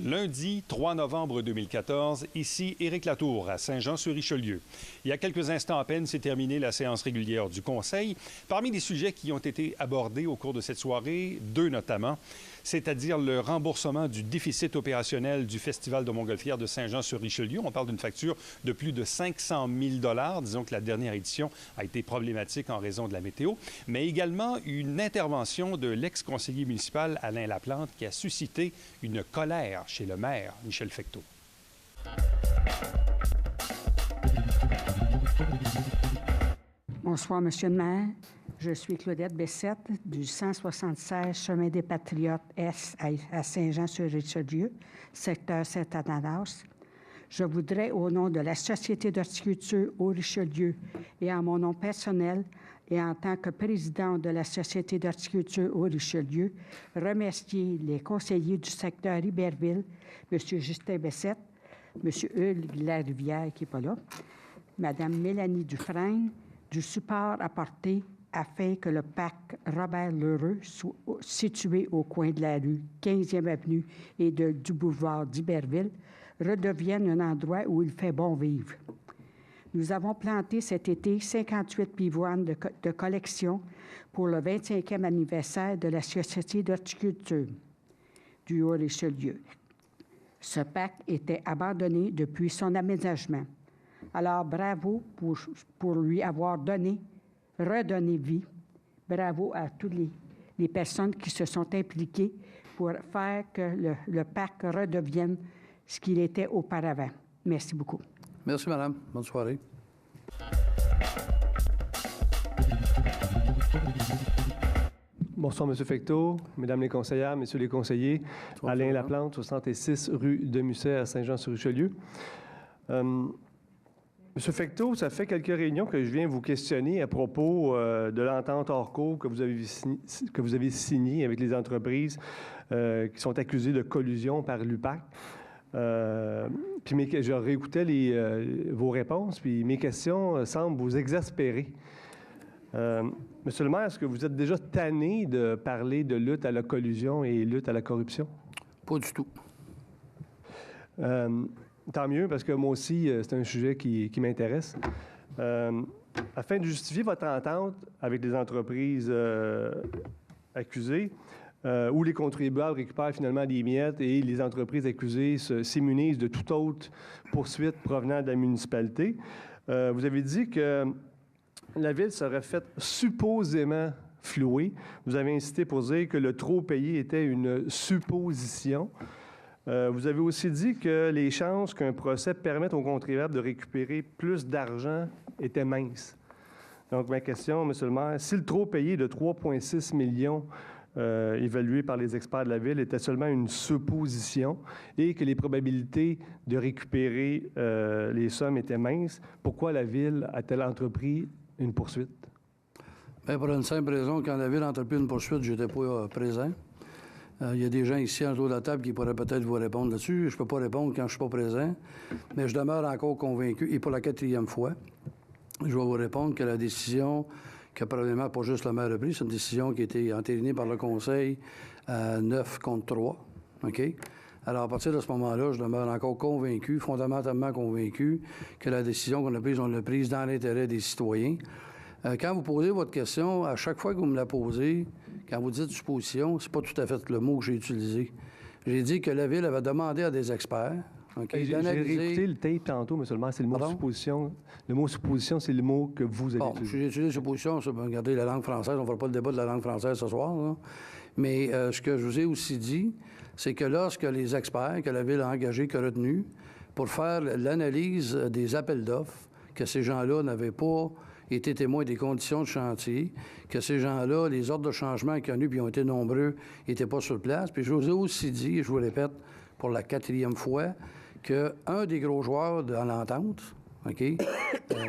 Lundi 3 novembre 2014, ici Éric Latour à Saint-Jean-sur-Richelieu. Il y a quelques instants à peine s'est terminée la séance régulière du Conseil. Parmi les sujets qui ont été abordés au cours de cette soirée, deux notamment, c'est-à-dire le remboursement du déficit opérationnel du Festival de Montgolfière de Saint-Jean-sur-Richelieu. On parle d'une facture de plus de 500 000 $. Disons que la dernière édition a été problématique en raison de la météo, mais également une intervention de l'ex-conseiller municipal Alain Laplante qui a suscité une colère chez le maire Michel Fecteau. Bonsoir, Monsieur le maire. Je suis Claudette Bessette du 176 Chemin des Patriotes Est à Saint-Jean-sur-Richelieu, secteur Saint-Ananas. Je voudrais, au nom de la Société d'horticulture au Richelieu et en mon nom personnel et en tant que président de la Société d'horticulture au Richelieu, remercier les conseillers du secteur Iberville, M. Justin Bessette, M. Hugues Larivière, qui n'est pas là, Mme Mélanie Dufresne, du support apporté afin que le parc Robert-Lheureux, situé au coin de la rue 15e avenue et du boulevard d'Iberville, redevienne un endroit où il fait bon vivre. Nous avons planté cet été 58 pivoines de collection pour le 25e anniversaire de la Société d'horticulture du Haut-Richelieu. Ce parc était abandonné depuis son aménagement. Alors, bravo pour lui avoir redonné vie. Bravo à toutes les personnes qui se sont impliquées pour faire que le parc redevienne ce qu'il était auparavant. Merci beaucoup. Merci, madame. Bonne soirée. Bonsoir, M. Fecteau, Mesdames les conseillères, Messieurs les conseillers. Bonsoir, Alain Laplante, 66 rue de Musset à Saint-Jean-sur-Richelieu. Monsieur Fecteau, ça fait quelques réunions que je viens vous questionner à propos de l'entente hors cours que vous avez signée avec les entreprises qui sont accusées de collusion par l'UPAC. Puis je réécoutais vos réponses, puis mes questions semblent vous exaspérer. Monsieur le maire, est-ce que vous êtes déjà tanné de parler de lutte à la collusion et lutte à la corruption? Pas du tout. Tant mieux, parce que moi aussi, c'est un sujet qui m'intéresse. Afin de justifier votre entente avec les entreprises accusées, où les contribuables récupèrent finalement des miettes et les entreprises accusées s'immunisent de toute autre poursuite provenant de la municipalité, vous avez dit que la Ville serait faite supposément flouée. Vous avez insisté pour dire que le trop payé était une supposition. Vous avez aussi dit que les chances qu'un procès permette aux contribuables de récupérer plus d'argent étaient minces. Donc, ma question, M. le maire, si le trop payé de 3,6 millions évalué par les experts de la Ville était seulement une supposition et que les probabilités de récupérer les sommes étaient minces, pourquoi la Ville a-t-elle entrepris une poursuite? Bien, pour une simple raison, quand la Ville a entrepris une poursuite, je n'étais pas présent. Il y a des gens ici autour de la table qui pourraient peut-être vous répondre là-dessus. Je ne peux pas répondre quand je ne suis pas présent, mais je demeure encore convaincu, et pour la 4e fois, je vais vous répondre que la décision que probablement pas juste le maire a prise, c'est une décision qui a été entérinée par le Conseil à 9 contre 3. OK? Alors, à partir de ce moment-là, je demeure encore convaincu, fondamentalement convaincu, que la décision qu'on a prise, on l'a prise dans l'intérêt des citoyens. Quand vous posez votre question, à chaque fois que vous me la posez, quand vous dites supposition, c'est pas tout à fait le mot que j'ai utilisé. J'ai dit que la Ville avait demandé à des experts. Okay, j'ai réécouté le tape tantôt, M. le maire, c'est le mot supposition. Le mot supposition, c'est le mot que vous avez utilisé. J'ai utilisé supposition, regardez la langue française, on ne fera pas le débat de la langue française ce soir, là. Mais ce que je vous ai aussi dit, c'est que lorsque les experts que la Ville a engagés, que retenus, pour faire l'analyse des appels d'offres, que ces gens-là n'avaient pas été témoins des conditions de chantier, que ces gens-là, les ordres de changement qu'il y en a eu, puis ils ont été nombreux, n'étaient pas sur place. Puis je vous ai aussi dit, et je vous le répète pour la 4e fois, qu'un des gros joueurs dans l'entente, OK,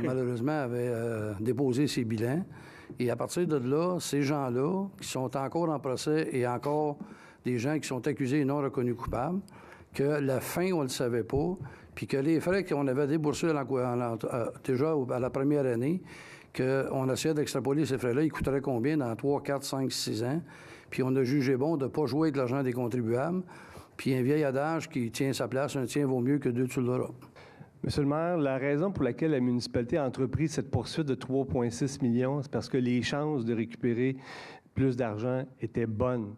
malheureusement, avait déposé ses bilans. Et à partir de là, ces gens-là, qui sont encore en procès et encore des gens qui sont accusés et non reconnus coupables, que la fin, on ne le savait pas, puis que les frais qu'on avait déboursés déjà à la première année, qu'on essayait d'extrapoler ces frais-là, ils coûteraient combien dans 3, 4, 5, 6 ans, puis on a jugé bon de ne pas jouer avec l'argent des contribuables, Puis un vieil adage qui tient sa place, un tien vaut mieux que deux tu l'auras. Monsieur le maire, la raison pour laquelle la municipalité a entrepris cette poursuite de 3,6 millions, c'est parce que les chances de récupérer plus d'argent étaient bonnes.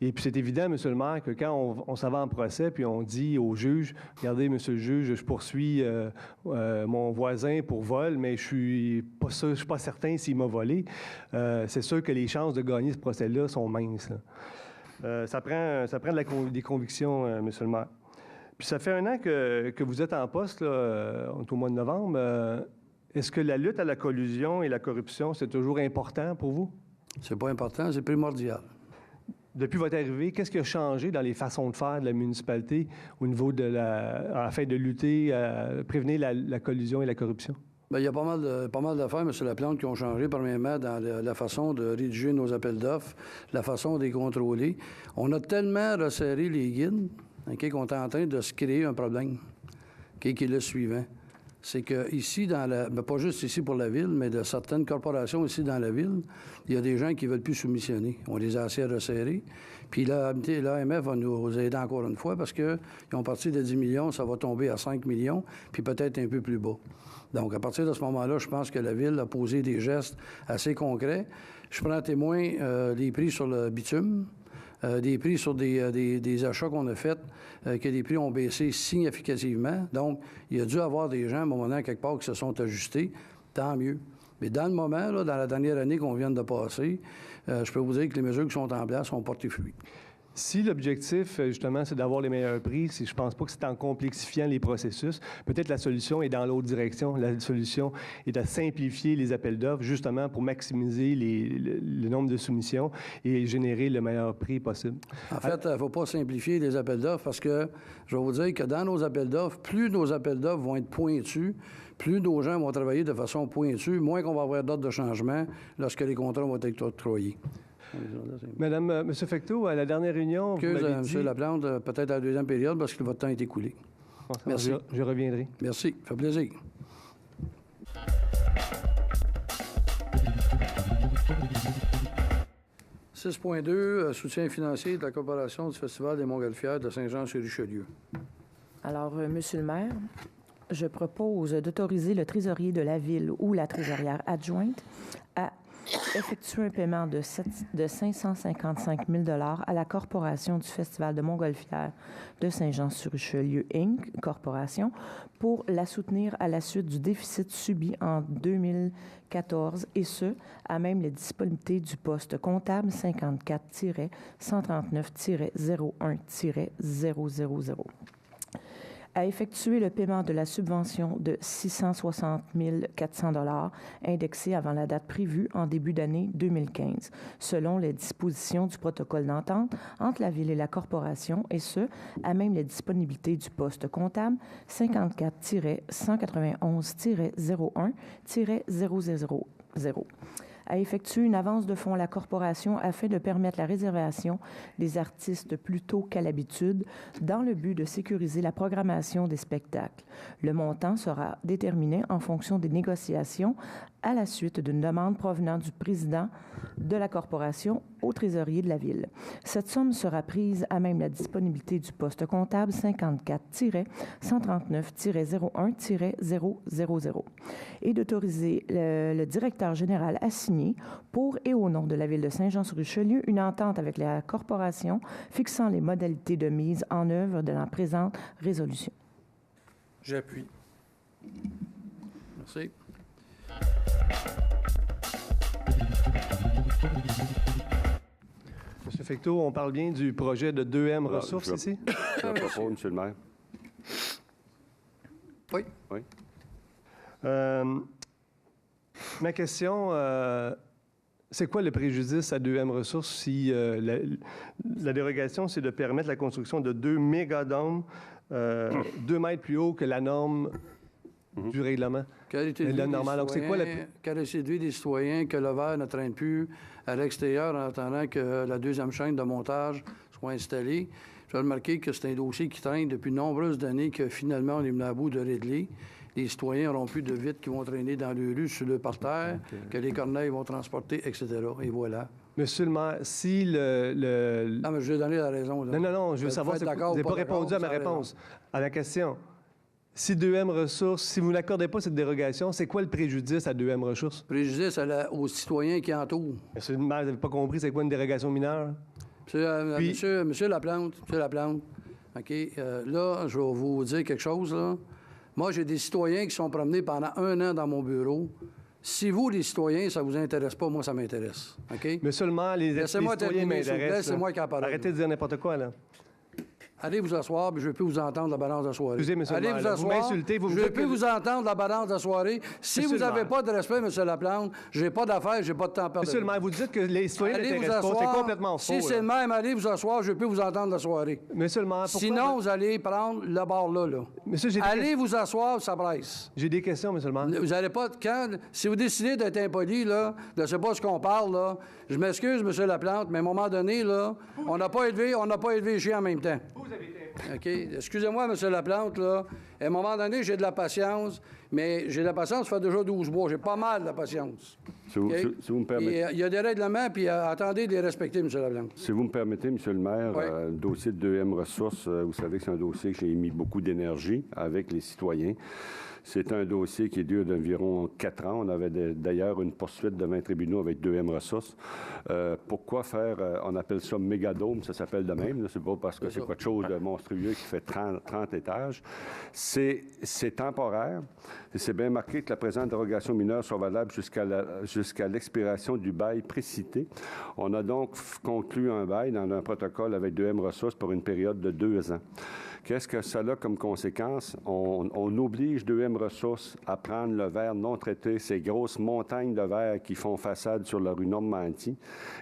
Et puis c'est évident, monsieur le maire, que quand on s'en va en procès, puis on dit au juge, « Regardez, monsieur le juge, je poursuis mon voisin pour vol, mais je suis pas certain s'il m'a volé. » C'est sûr que les chances de gagner ce procès-là sont minces, là. Ça prend des convictions, monsieur le maire. Puis ça fait 1 an que vous êtes en poste, là, au mois de novembre. Est-ce que la lutte à la collusion et la corruption, c'est toujours important pour vous? C'est pas important, c'est primordial. Depuis votre arrivée, qu'est-ce qui a changé dans les façons de faire de la municipalité au niveau afin de lutter, prévenir la collusion et la corruption? Bien, il y a pas mal d'affaires, M. Laplante, qui ont changé, premièrement, dans la façon de rédiger nos appels d'offres, la façon de les contrôler. On a tellement resserré les guides, qu'on est en train de se créer un problème, qui est le suivant. C'est que ici, pas juste ici pour la ville, mais de certaines corporations ici dans la ville, il y a des gens qui ne veulent plus soumissionner. On les a assez resserrés. Puis l'AMF va nous aider encore une fois parce qu'ils ont parti de 10 millions, ça va tomber à 5 millions, puis peut-être un peu plus bas. Donc, à partir de ce moment-là, je pense que la ville a posé des gestes assez concrets. Je prends témoin les prix sur le bitume, des prix sur des achats qu'on a faits, que les prix ont baissé significativement. Donc, il y a dû avoir des gens, à un moment donné, quelque part, qui se sont ajustés. Tant mieux. Mais dans le moment, là, dans la dernière année qu'on vient de passer, je peux vous dire que les mesures qui sont en place ont porté fruit. Si l'objectif, justement, c'est d'avoir les meilleurs prix, je ne pense pas que c'est en complexifiant les processus. Peut-être la solution est dans l'autre direction. La solution est de simplifier les appels d'offres, justement, pour maximiser le nombre de soumissions et générer le meilleur prix possible. En fait, il ne faut pas simplifier les appels d'offres parce que je vais vous dire que dans nos appels d'offres, plus nos appels d'offres vont être pointus, plus nos gens vont travailler de façon pointue, moins qu'on va avoir d'ordre de changement lorsque les contrats vont être octroyés. Madame, M. Fecteau, à la dernière réunion, vous m'avez dit... M. Laplante, peut-être à la deuxième période, parce que votre temps est écoulé. Merci. Je reviendrai. Merci. Ça fait plaisir. « 6.2, soutien financier de la Corporation du Festival des Montgolfières de Saint-Jean-sur-Richelieu. » Alors, Monsieur le maire, je propose d'autoriser le trésorier de la Ville ou la trésorière adjointe à effectuer un paiement de 555 000 $ à la Corporation du Festival de Montgolfières de Saint-Jean-sur-Richelieu, Inc., Corporation, pour la soutenir à la suite du déficit subi en 2014, et ce, à même les disponibilités du poste comptable 54-1-01-000. À effectuer le paiement de la subvention de 660 400 $ indexée avant la date prévue en début d'année 2015, selon les dispositions du protocole d'entente entre la Ville et la Corporation, et ce, à même les disponibilités du poste comptable 54-191-01-000. À effectuer une avance de fonds à la Corporation afin de permettre la réservation des artistes plus tôt qu'à l'habitude dans le but de sécuriser la programmation des spectacles. Le montant sera déterminé en fonction des négociations à la suite d'une demande provenant du président de la Corporation au trésorier de la Ville. Cette somme sera prise à même la disponibilité du poste comptable 54-139-01-000 et d'autoriser le directeur général à signer pour et au nom de la Ville de Saint-Jean-sur-Richelieu une entente avec la Corporation fixant les modalités de mise en œuvre de la présente résolution. J'appuie. Merci. M. Fecteau, on parle bien du projet de 2M Ressources ici? Je propose, M. le maire. Oui. Oui. Ma question, c'est quoi le préjudice à 2M Ressources si la dérogation, c'est de permettre la construction de 2 mégadômes 2 mètres plus haut que la norme du règlement? Qualité de vie des citoyens, que le verre ne traîne plus à l'extérieur en attendant que la deuxième chaîne de montage soit installée. J'ai remarqué que c'est un dossier qui traîne depuis de nombreuses années, que finalement on est venu à bout de régler. Les citoyens n'auront plus de vitres qui vont traîner dans les rues, sur le parterre, que les corneilles vont transporter, etc. Et voilà. Monsieur le maire, si le... Non, mais je vais donner la raison. Là. Non, je veux savoir, Vous vous êtes d'accord n'avez ou pas pas répondu à ma d'accord, réponse, à la question. Si 2M Ressources, si vous n'accordez pas cette dérogation, c'est quoi le préjudice à 2M Ressources? Préjudice aux citoyens qui entourent. Monsieur le maire, vous n'avez pas compris c'est quoi une dérogation mineure? Monsieur Laplante, OK, là, je vais vous dire quelque chose, là. Moi, j'ai des citoyens qui sont promenés pendant 1 an dans mon bureau. Si vous, les citoyens, ça vous intéresse pas, moi, ça m'intéresse. OK? Monsieur le maire, les Laissez-moi citoyens terminer, s'il vous plaît, m'intéressent. c'est là. moi qui en parle. Arrêtez de dire n'importe quoi, là. Allez vous asseoir, puis je ne veux plus vous entendre la balance de soirée. Excusez, monsieur le Allez maire, vous là, asseoir. vous m'insultez, vous me Je ne veux dites plus que- vous entendre la balance de soirée. Si Monsieur vous le n'avez maire. pas de respect, monsieur Laplante, je n'ai pas d'affaires, je n'ai pas de temps à perdre. Monsieur le maire, vous dites que les citoyens Allez vous n'intéressent pas. asseoir. C'est complètement faux. Si c'est là. le même, allez vous asseoir, je ne veux plus vous entendre la soirée. Monsieur le maire, pourquoi... Sinon, vous allez prendre le bord là. Monsieur, j'ai des... Allez vous asseoir, ça presse. j'ai des questions, monsieur le maire. Vous n'allez pas... Si vous décidez d'être impoli, là, de ne sais pas ce qu'on parle, là, je m'excuse, monsieur Laplante, mais à un moment donné, là, on n'a pas élevé les chiens en même temps. OK? Excusez-moi, monsieur Laplante, là. À un moment donné, j'ai de la patience, mais j'ai de la patience, ça fait déjà 12 mois. J'ai pas mal de patience. Si vous, OK? si vous me permettez. Il y a des règlements, puis attendez de les respecter, monsieur Laplante. Si vous me permettez, Monsieur le maire, Oui. le dossier de 2M Ressources, vous savez que c'est un dossier que j'ai mis beaucoup d'énergie avec les citoyens. C'est un dossier qui est dur d'environ 4 ans. On avait d'ailleurs une poursuite devant les tribunaux avec 2M Ressources. Pourquoi faire, on appelle ça mégadome, ça s'appelle de même. C'est pas parce que c'est quelque chose de monstrueux qui fait 30 étages. C'est temporaire. C'est bien marqué que la présente dérogation mineure soit valable jusqu'à l'expiration du bail précité. On a donc conclu un bail dans un protocole avec 2M Ressources pour une période de 2 ans. Qu'est-ce que ça a comme conséquence? On oblige 2M Ressources à prendre le verre non traité, ces grosses montagnes de verre qui font façade sur la rue Normandie,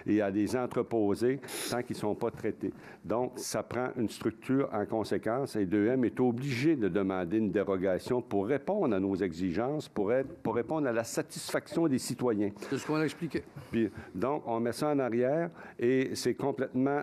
et à les entreposer tant qu'ils ne sont pas traités. Donc, ça prend une structure en conséquence, et 2M est obligé de demander une dérogation pour répondre à nos exigences, pour répondre à la satisfaction des citoyens. C'est ce qu'on a expliqué. Puis, donc, on met ça en arrière, et c'est complètement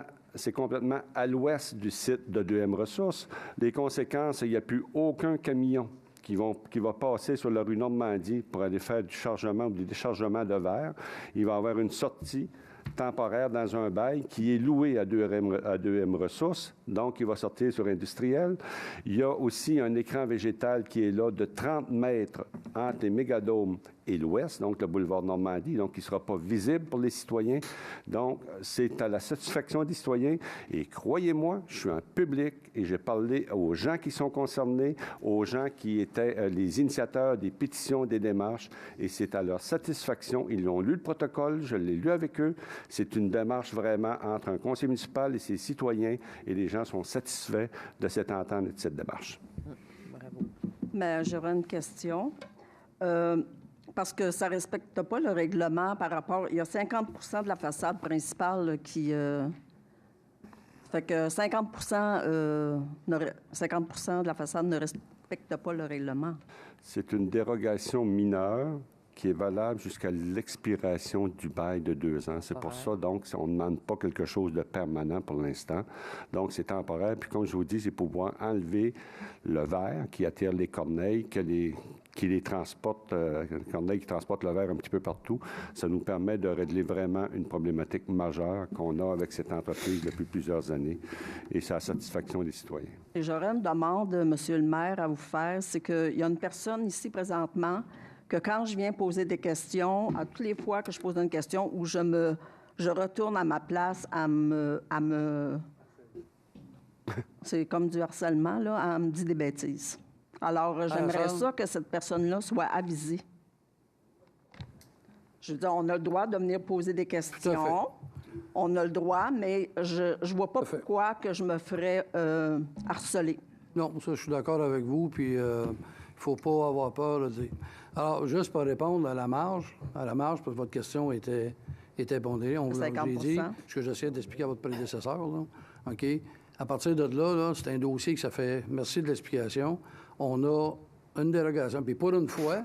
à l'ouest du site de 2M Ressources. Les conséquences, il n'y a plus aucun camion qui va passer sur la rue Normandie pour aller faire du chargement ou du déchargement de verre. Il va y avoir une sortie temporaire dans un bail qui est loué à 2M Ressources, donc il va sortir sur industriel. Il y a aussi un écran végétal qui est là de 30 mètres entre les mégadomes et l'ouest, donc le boulevard Normandie, donc il ne sera pas visible pour les citoyens. Donc, c'est à la satisfaction des citoyens. Et croyez-moi, je suis en public et j'ai parlé aux gens qui sont concernés, aux gens qui étaient les initiateurs des pétitions, des démarches, et c'est à leur satisfaction. Ils ont lu le protocole, je l'ai lu avec eux. C'est une démarche vraiment entre un conseil municipal et ses citoyens, et les gens sont satisfaits de cette entente et de cette démarche. Bravo. Mais j'aurais une question. Parce que ça ne respecte pas le règlement par rapport... Il y a 50 de la façade principale là, qui... fait que 50 de la façade ne respecte pas le règlement. C'est une dérogation mineure qui est valable jusqu'à l'expiration du bail de 2 ans. C'est pour ça, donc, on ne demande pas quelque chose de permanent pour l'instant. Donc, c'est temporaire. Puis, comme je vous dis, c'est pour pouvoir enlever le verre qui attire les corneilles, qui les transporte, les corneilles qui transportent le verre un petit peu partout. Ça nous permet de régler vraiment une problématique majeure qu'on a avec cette entreprise depuis plusieurs années, et c'est à la satisfaction des citoyens. Et j'aurais une demande, Monsieur le maire, à vous faire. C'est qu'il y a une personne ici présentement que quand je viens poser des questions, à toutes les fois que je pose une question, où je retourne à ma place à me c'est comme du harcèlement, là, elle me dit des bêtises. Alors, j'aimerais ça que cette personne-là soit avisée. Je veux dire, on a le droit de venir poser des questions. On a le droit, mais je ne vois pas pourquoi que je me ferais harceler. Non, ça, je suis d'accord avec vous, puis il ne faut pas avoir peur de dire. Alors, juste pour répondre à la marge, parce que votre question était pondérée, on vous l'a dit, ce que j'essaie d'expliquer à votre prédécesseur, là, OK? À partir de là, c'est un dossier que ça fait... Merci de l'explication. On a une dérogation. Puis pour une fois,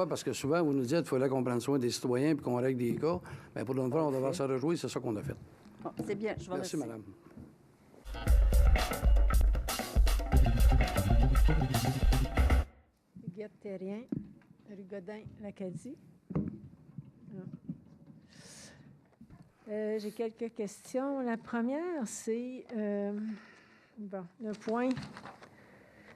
parce que souvent, vous nous dites qu'il fallait qu'on prenne soin des citoyens puis qu'on règle des cas, bien, pour une fois, on devrait se réjouir, c'est ça qu'on a fait. Bon, c'est bien, je vous remercie. Merci, madame. Huguette Terrien, rue Godin, l'Acadie. J'ai quelques questions. La première, c'est le point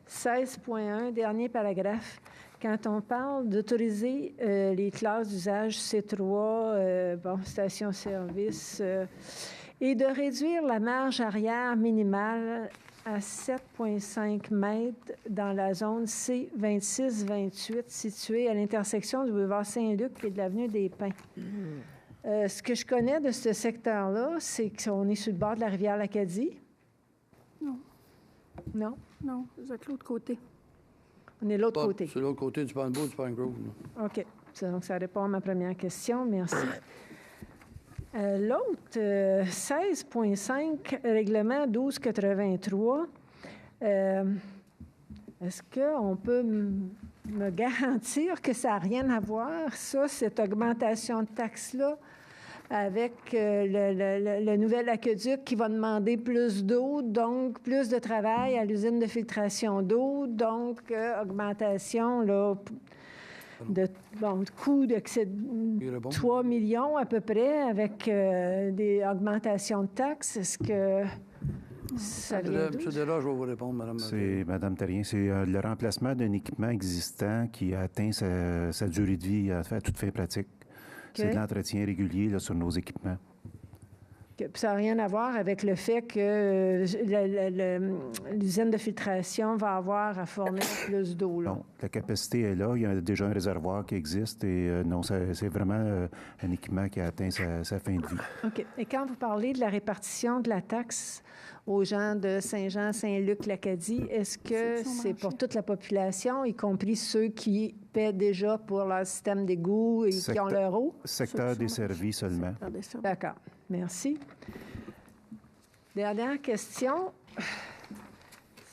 16.1, dernier paragraphe. Quand on parle d'autoriser les classes d'usage C3, station-service, et de réduire la marge arrière minimale à 7,5 mètres dans la zone C26-28 située à l'intersection du boulevard Saint-Luc et de l'avenue des Pins. Ce que je connais de ce secteur-là, c'est qu'on est sur le bord de la rivière l'Acadie. Non. Non? Non, vous êtes de l'autre côté. On est de l'autre côté. C'est l'autre côté du Pine-Beau, du Pine Grove. OK. Donc, ça répond à ma première question. Merci. L'autre, 16.5, règlement 1283. Est-ce qu'on peut me garantir que ça n'a rien à voir, ça, cette augmentation de taxes-là, avec le nouvel aqueduc qui va demander plus d'eau, donc plus de travail à l'usine de filtration d'eau, donc augmentation là, de coût de 3 millions à peu près avec des augmentations de taxes. Est-ce que ça vient d'où? M. Deslarge, je vais vous répondre, Mme. C'est Mme Terrien. C'est le remplacement d'un équipement existant qui a atteint sa durée de vie à toute fin pratique. Okay. C'est de l'entretien régulier là, sur nos équipements. Ça n'a rien à voir avec le fait que l'usine de filtration va avoir à fournir plus d'eau. Non, la capacité est là. Il y a déjà un réservoir qui existe et non, c'est vraiment un équipement qui a atteint sa fin de vie. OK. Et quand vous parlez de la répartition de la taxe aux gens de Saint-Jean, Saint-Luc, l'Acadie, est-ce que c'est pour toute la population, y compris ceux qui paient déjà pour leur système d'égout et qui ont leur eau? Secteur desservi seulement. D'accord. Merci. Dernière question.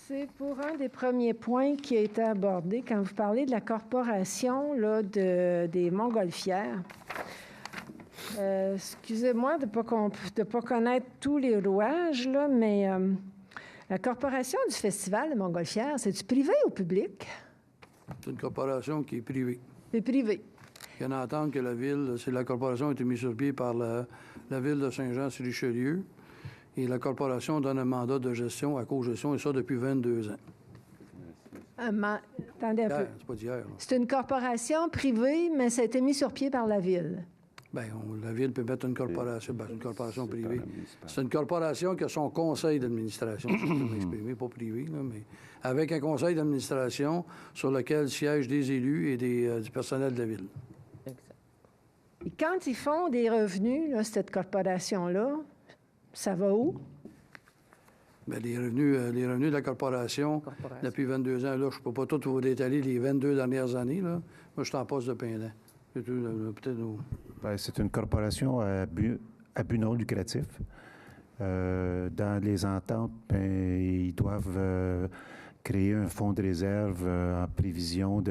C'est pour un des premiers points qui a été abordé quand vous parlez de la corporation là, des Montgolfières. Excusez-moi de ne pas connaître tous les rouages, là, mais la corporation du Festival de Montgolfières, c'est-tu privé ou public? C'est une corporation qui est privée. C'est privé. Il y en a entendre que la ville, la corporation a été mise sur pied par la ville de Saint-Jean-sur-Richelieu et la corporation donne un mandat de gestion à co-gestion et ça depuis 22 ans. Attendez un peu. C'est pas d'hier. C'est une corporation privée, mais ça a été mis sur pied par la ville. Bien, la ville peut mettre une corporation, une corporation privée. C'est une corporation qui a son conseil d'administration, si je peux m'exprimer, pas privé, là, mais avec un conseil d'administration sur lequel siègent des élus et du personnel de la ville. Et quand ils font des revenus, là, cette corporation-là, ça va où? Bien, les revenus de la corporation, depuis 22 ans, là, je ne peux pas tout vous détailler les 22 dernières années. Là. Moi, je suis en poste de pendant. C'est une corporation à but non lucratif. Dans les ententes, ils doivent créer un fonds de réserve en prévision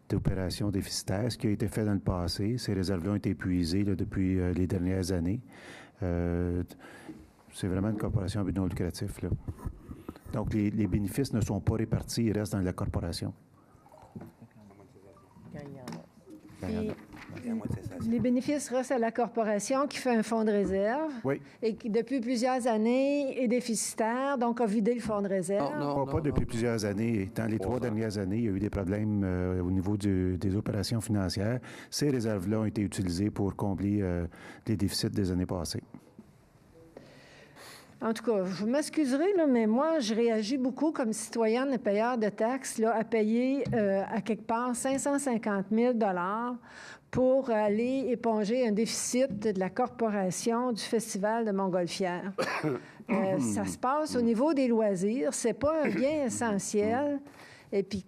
d'opérations déficitaires, ce qui a été fait dans le passé. Ces réserves-là ont été épuisées là, depuis les dernières années. C'est vraiment une corporation à but non lucratif. Là. Donc, les bénéfices ne sont pas répartis, ils restent dans la corporation. Les bénéfices restent à la corporation qui fait un fonds de réserve et qui, depuis plusieurs années, est déficitaire, donc a vidé le fonds de réserve. Non, pas depuis plusieurs années. Dans les 3 dernières années, il y a eu des problèmes au niveau des opérations financières. Ces réserves-là ont été utilisées pour combler les déficits des années passées. En tout cas, vous m'excuserez, là, mais moi, je réagis beaucoup comme citoyenne et payeur de taxes là, à payer à quelque part 550 000 $ pour aller éponger un déficit de la corporation du Festival de Montgolfières. Ça se passe au niveau des loisirs. C'est pas un bien essentiel. Et puis,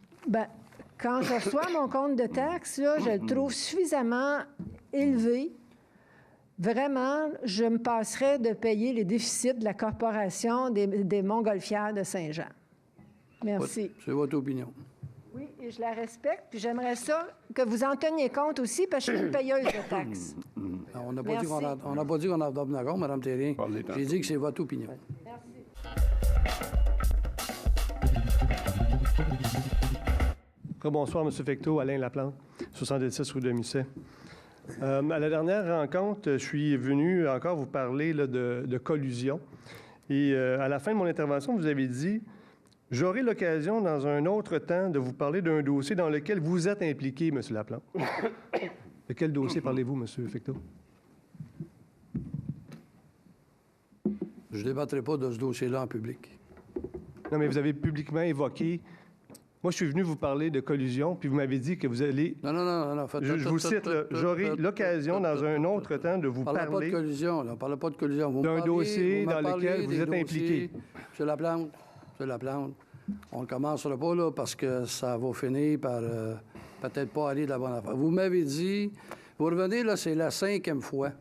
quand je reçois mon compte de taxes, là, je le trouve suffisamment élevé. Vraiment, je me passerais de payer les déficits de la corporation des Montgolfières de Saint-Jean. Merci. C'est votre opinion. Oui, et je la respecte, puis j'aimerais ça que vous en teniez compte aussi, parce que je suis une payeuse de taxes. On n'a pas dit qu'on en donne compte, Mme Terrien. J'ai dit que c'est votre opinion. Merci. Bonsoir, M. Fecteau, Alain Laplante, 76 rue de Musset. À la dernière rencontre, je suis venu encore vous parler là, de collusion. Et à la fin de mon intervention, vous avez dit « J'aurai l'occasion dans un autre temps de vous parler d'un dossier dans lequel vous êtes impliqué, M. Laplante. » De quel dossier parlez-vous, M. Fecteau? Je ne débattrai pas de ce dossier-là en public. Non, mais vous avez publiquement évoqué... Moi, je suis venu vous parler de collusion, puis vous m'avez dit que vous allez... Non. Je vous cite, j'aurai l'occasion dans un autre temps de vous parler... On ne parle pas de collusion, là. On ne parle pas de collusion. D'un dossier dans lequel vous êtes impliqué. M. Laplante, on ne commencera pas, là, parce que ça va finir par peut-être pas aller de la bonne affaire. Vous m'avez dit... Vous revenez, là, c'est la 5e fois.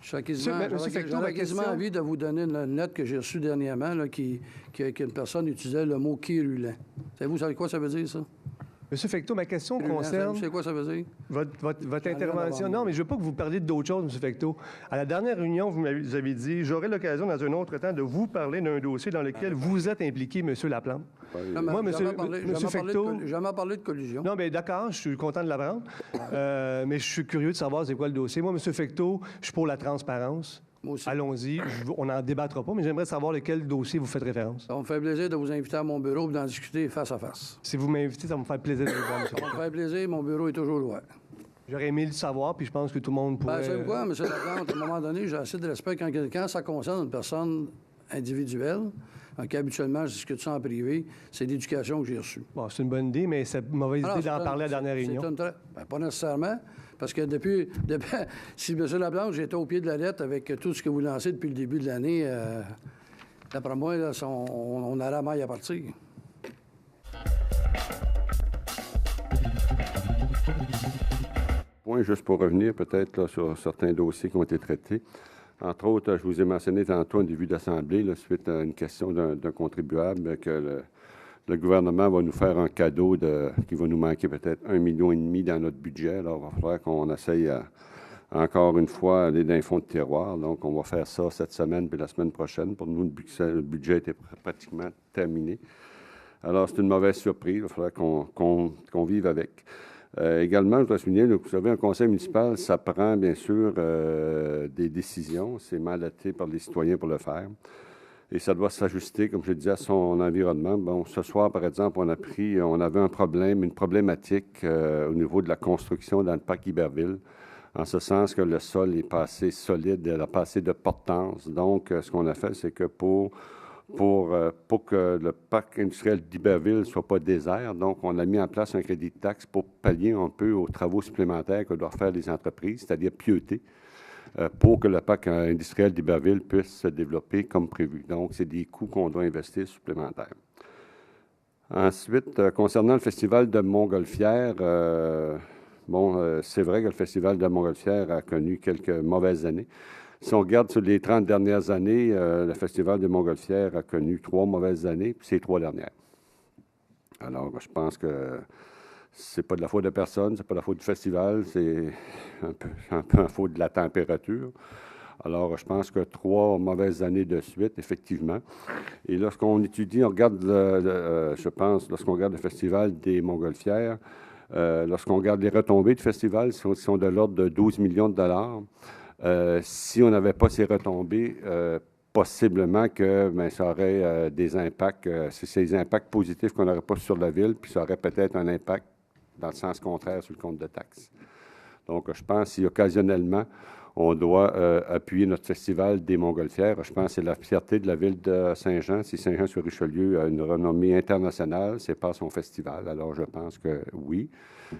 J'aurais quasiment envie de vous donner une lettre que j'ai reçue dernièrement, là, qu'une personne utilisait le mot « quérulent ». Savez-vous quoi ça veut dire, ça? M. Fecteau, ma question concerne... Vous savez quoi ça veut dire? Votre intervention. Non, mais je ne veux pas que vous parliez d'autre chose, M. Fecteau. À la dernière réunion, vous avez dit « J'aurai l'occasion dans un autre temps de vous parler d'un dossier dans lequel vous êtes impliqué, M. Laplante. » Moi, M. Fecteau... J'ai jamais parlé de collusion. Non, mais d'accord, je suis content de l'apprendre. Mais je suis curieux de savoir c'est quoi le dossier. Moi, M. Fecteau, je suis pour la transparence. Allons-y. On n'en débattra pas, mais j'aimerais savoir lequel dossier vous faites référence. Ça me fait plaisir de vous inviter à mon bureau et d'en discuter face à face. Si vous m'invitez, ça va me faire plaisir de vous voir, M. Ça me fait plaisir, mon bureau est toujours ouvert. J'aurais aimé le savoir, puis je pense que tout le monde pourrait... Vous savez quoi, M. Laplante, à un moment donné, j'ai assez de respect quand ça concerne une personne individuelle. Habituellement, je discute ça en privé. C'est l'éducation que j'ai reçue. Bon, c'est une bonne idée, mais c'est une mauvaise idée d'en parler à la dernière réunion. Pas nécessairement, parce que depuis si M. Laplante, j'étais au pied de la lettre avec tout ce que vous lancez depuis le début de l'année, d'après moi, là, on a la maille à partir. Point, juste pour revenir peut-être là, sur certains dossiers qui ont été traités. Entre autres, je vous ai mentionné tantôt en début d'Assemblée, suite à une question d'un contribuable, que le gouvernement va nous faire un cadeau qui va nous manquer peut-être 1,5 million dans notre budget. Alors, il va falloir qu'on essaye encore une fois aller dans les fonds de tiroir. Donc, on va faire ça cette semaine puis la semaine prochaine. Pour nous, le budget était pratiquement terminé. Alors, c'est une mauvaise surprise. Il va falloir qu'on vive avec. Également, je voudrais souligner, vous savez, un conseil municipal, ça prend bien sûr des décisions. C'est mandaté par les citoyens pour le faire. Et ça doit s'ajuster, comme je le disais, à son environnement. Bon, ce soir, par exemple, on avait un problème, une problématique au niveau de la construction dans le parc Iberville, en ce sens que le sol est pas assez solide, il a pas assez de portance. Donc, ce qu'on a fait, c'est que pour que le parc industriel d'Iberville ne soit pas désert. Donc, on a mis en place un crédit de taxe pour pallier un peu aux travaux supplémentaires que doivent faire les entreprises, c'est-à-dire pieuter, pour que le parc industriel d'Iberville puisse se développer comme prévu. Donc, c'est des coûts qu'on doit investir supplémentaires. Ensuite, concernant le festival de Montgolfière, c'est vrai que le festival de Montgolfière a connu quelques mauvaises années. Si on regarde sur les 30 dernières années, le Festival de Montgolfière a connu 3 mauvaises années, puis c'est 3 dernières. Alors, je pense que c'est pas de la faute de personne, c'est pas de la faute du festival, c'est un peu la faute de la température. Alors, je pense que 3 mauvaises années de suite, effectivement. Et lorsqu'on étudie, on regarde, lorsqu'on regarde le Festival des Montgolfières, lorsqu'on regarde les retombées du festival, qui sont de l'ordre de 12 millions de dollars. Si on n'avait pas ces retombées, possiblement que ça aurait des impacts, c'est des impacts positifs qu'on n'aurait pas sur la ville, puis ça aurait peut-être un impact dans le sens contraire sur le compte de taxes. Donc, je pense si occasionnellement, on doit appuyer notre festival des Montgolfières, je pense que c'est la fierté de la ville de Saint-Jean. Si Saint-Jean-sur-Richelieu a une renommée internationale, c'est pas son festival. Alors, je pense que oui.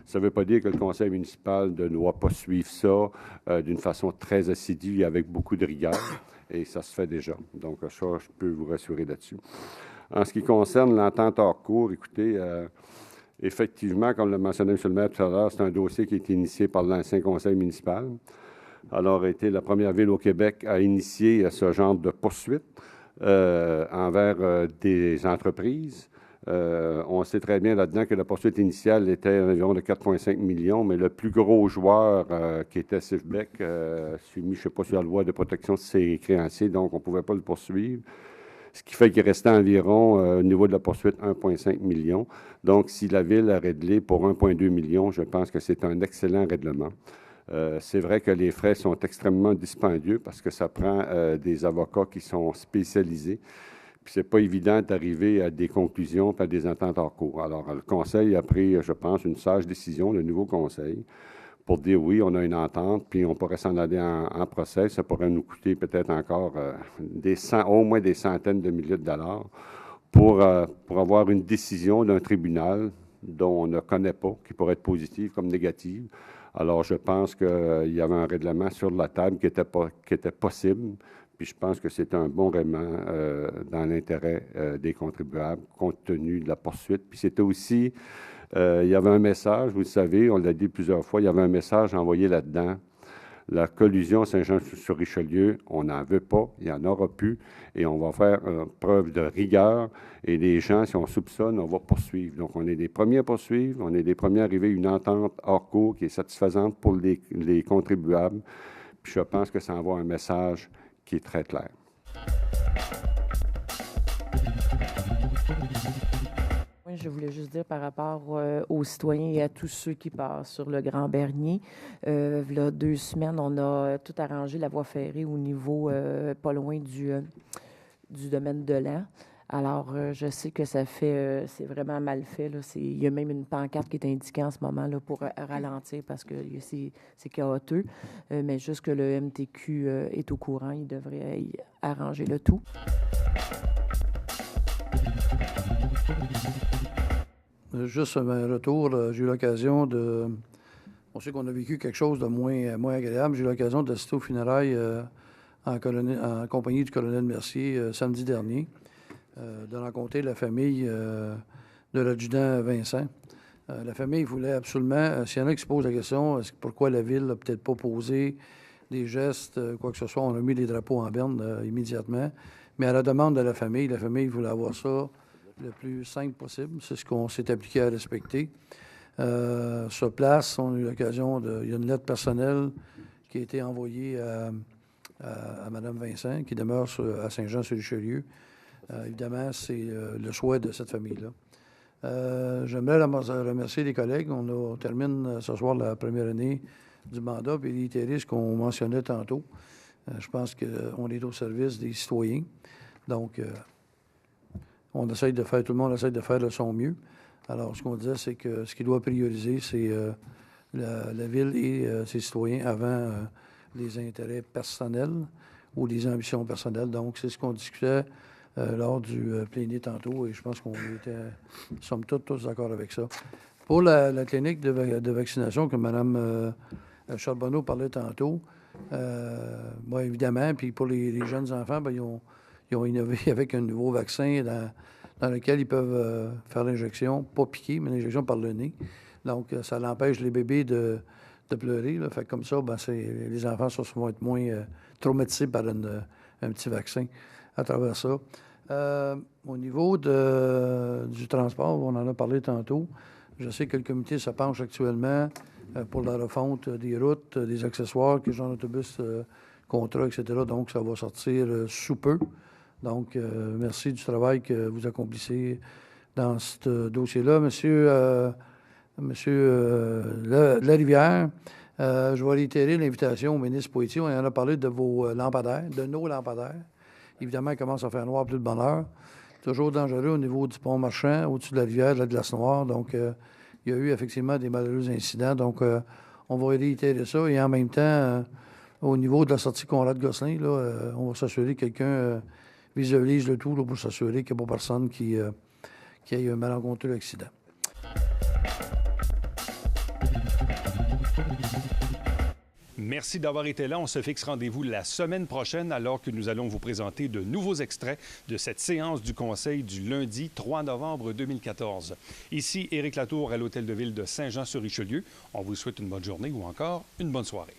Ça ne veut pas dire que le conseil municipal ne doit pas suivre ça d'une façon très assidue et avec beaucoup de rigueur. Et ça se fait déjà. Donc, ça, je peux vous rassurer là-dessus. En ce qui concerne l'entente hors cours, écoutez, effectivement, comme le mentionnait M. le maire tout à l'heure, c'est un dossier qui a été initié par l'ancien conseil municipal. Alors, a été la première ville au Québec à initier ce genre de poursuite envers des entreprises. On sait très bien là-dedans que la poursuite initiale était environ de 4,5 millions, mais le plus gros joueur qui était Sifbec s'est mis, je ne sais pas, sur la loi de protection de ses créanciers, donc on ne pouvait pas le poursuivre. Ce qui fait qu'il restait environ, au niveau de la poursuite, 1,5 million. Donc, si la Ville a réglé pour 1,2 million, je pense que c'est un excellent règlement. C'est vrai que les frais sont extrêmement dispendieux parce que ça prend des avocats qui sont spécialisés. Puis c'est pas évident d'arriver à des conclusions et à des ententes hors cours. Alors, le Conseil a pris, je pense, une sage décision, le nouveau Conseil, pour dire oui, on a une entente, puis on pourrait s'en aller en procès. Ça pourrait nous coûter peut-être encore au moins des centaines de milliers de dollars pour avoir une décision d'un tribunal dont on ne connaît pas, qui pourrait être positive comme négative. Alors, je pense qu'il y avait un règlement sur la table qui était possible. Puis je pense que c'est un bon règlement dans l'intérêt des contribuables, compte tenu de la poursuite. Puis c'était aussi, il y avait un message, vous le savez, on l'a dit plusieurs fois, il y avait un message envoyé là-dedans. La collusion Saint-Jean-sur-Richelieu, on n'en veut pas, il n'y en aura plus, et on va faire preuve de rigueur. Et les gens, si on soupçonne, on va poursuivre. Donc, on est les premiers à poursuivre, on est les premiers à arriver à une entente hors cours qui est satisfaisante pour les contribuables. Puis je pense que ça envoie un message qui est très clair. Oui, je voulais juste dire par rapport aux citoyens et à tous ceux qui passent sur le Grand Bernier. Il y a 2 semaines, on a tout arrangé la voie ferrée au niveau pas loin du domaine de l'An. Alors, je sais que c'est vraiment mal fait. Là. Il y a même une pancarte qui est indiquée en ce moment là, pour ralentir parce que c'est chaotique. Mais juste que le MTQ est au courant, il devrait y arranger le tout. Juste un retour, j'ai eu l'occasion de... On sait qu'on a vécu quelque chose de moins agréable. J'ai eu l'occasion d'assister aux funérailles en compagnie du colonel Mercier samedi dernier. De rencontrer la famille de l'adjudant Vincent. La famille voulait absolument, s'il y en a qui se posent la question, pourquoi la Ville n'a peut-être pas posé des gestes, quoi que ce soit, on a mis les drapeaux en berne immédiatement, mais à la demande de la famille voulait avoir ça le plus simple possible. C'est ce qu'on s'est appliqué à respecter. Sur place, on a eu l'occasion il y a une lettre personnelle qui a été envoyée à Mme Vincent, qui demeure à Saint-Jean-sur-Richelieu. Évidemment, c'est le souhait de cette famille-là. J'aimerais remercier les collègues. On termine ce soir la première année du mandat, puis réitérer ce qu'on mentionnait tantôt. Je pense qu'on est au service des citoyens. Donc, tout le monde essaie de faire de son mieux. Alors, ce qu'on disait, c'est que ce qui doit prioriser, c'est la Ville et ses citoyens avant les intérêts personnels ou les ambitions personnelles. Donc, c'est ce qu'on discutait lors du plénier tantôt, et je pense qu'on était, somme toute, tous d'accord avec ça. Pour la clinique de vaccination que Mme Charbonneau parlait tantôt, évidemment, puis pour les jeunes enfants, ils ont innové avec un nouveau vaccin dans lequel ils peuvent faire l'injection, pas piquer, mais l'injection par le nez. Donc, ça l'empêche les bébés de pleurer. Là. Fait que comme ça, les enfants vont être moins traumatisés par un petit vaccin à travers ça. Au niveau du transport, on en a parlé tantôt. Je sais que le comité se penche actuellement pour la refonte des routes, des accessoires, que genre d'autobus, contrat, etc. Donc, ça va sortir sous peu. Donc, merci du travail que vous accomplissez dans ce dossier-là. Monsieur Larivière, je vais réitérer l'invitation au ministre Poitiers. On en a parlé de vos lampadaires, de nos lampadaires. Évidemment, il commence à faire noir plus de bonne heure. Toujours dangereux au niveau du pont Marchand, au-dessus de la rivière, de la glace noire. Donc, il y a eu effectivement des malheureux incidents. Donc, on va réitérer ça. Et en même temps, au niveau de la sortie Conrad-Gosselin, on va s'assurer que quelqu'un visualise le tout là, pour s'assurer qu'il n'y a pas personne qui ait un malencontreux accident. Merci d'avoir été là. On se fixe rendez-vous la semaine prochaine alors que nous allons vous présenter de nouveaux extraits de cette séance du Conseil du lundi 3 novembre 2014. Ici Éric Latour à l'Hôtel de Ville de Saint-Jean-sur-Richelieu. On vous souhaite une bonne journée ou encore une bonne soirée.